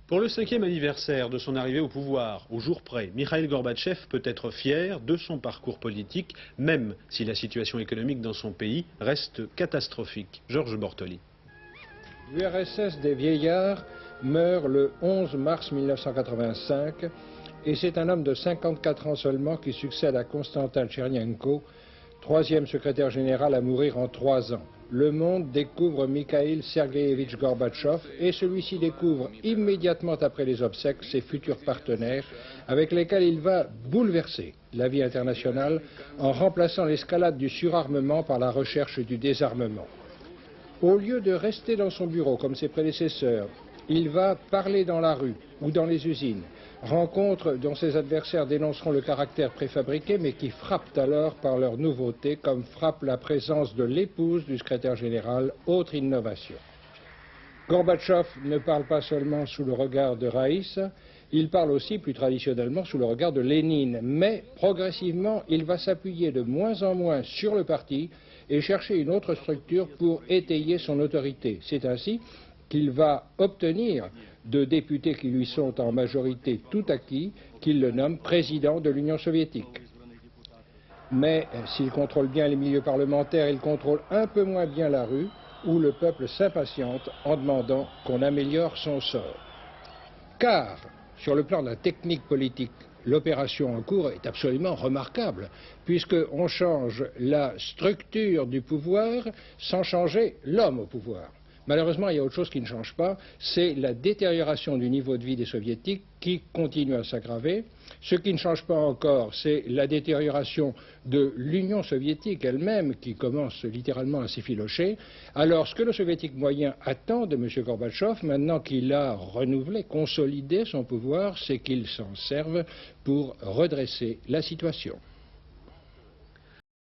Pour le 5e anniversaire de son arrivée au pouvoir, au jour près, Mikhaïl Gorbatchev peut être fier de son parcours politique, même si la situation économique dans son pays reste catastrophique. Georges Bortoli. L'URSS des vieillards meurt le 11 mars 1985 et c'est un homme de 54 ans seulement qui succède à Konstantin Tchernenko, troisième secrétaire général à mourir en 3 ans. Le monde découvre Mikhaïl Sergueïevitch Gorbatchev et celui-ci découvre immédiatement après les obsèques ses futurs partenaires avec lesquels il va bouleverser la vie internationale en remplaçant l'escalade du surarmement par la recherche du désarmement. Au lieu de rester dans son bureau comme ses prédécesseurs, il va parler dans la rue ou dans les usines, rencontres dont ses adversaires dénonceront le caractère préfabriqué mais qui frappent alors par leur nouveauté comme frappe la présence de l'épouse du secrétaire général, autre innovation. Gorbatchev ne parle pas seulement sous le regard de Raïssa, il parle aussi plus traditionnellement sous le regard de Lénine, mais progressivement il va s'appuyer de moins en moins sur le parti et chercher une autre structure pour étayer son autorité. C'est ainsi qu'il va obtenir de députés qui lui sont en majorité tout acquis, qu'il le nomme président de l'Union soviétique. Mais s'il contrôle bien les milieux parlementaires, il contrôle un peu moins bien la rue, où le peuple s'impatiente en demandant qu'on améliore son sort. Car, sur le plan de la technique politique, l'opération en cours est absolument remarquable, puisqu'on change la structure du pouvoir sans changer l'homme au pouvoir. Malheureusement, il y a autre chose qui ne change pas, c'est la détérioration du niveau de vie des soviétiques qui continue à s'aggraver. Ce qui ne change pas encore, c'est la détérioration de l'Union soviétique elle-même qui commence littéralement à s'effilocher. Alors, ce que le soviétique moyen attend de M. Gorbatchev, maintenant qu'il a renouvelé, consolidé son pouvoir, c'est qu'il s'en serve pour redresser la situation.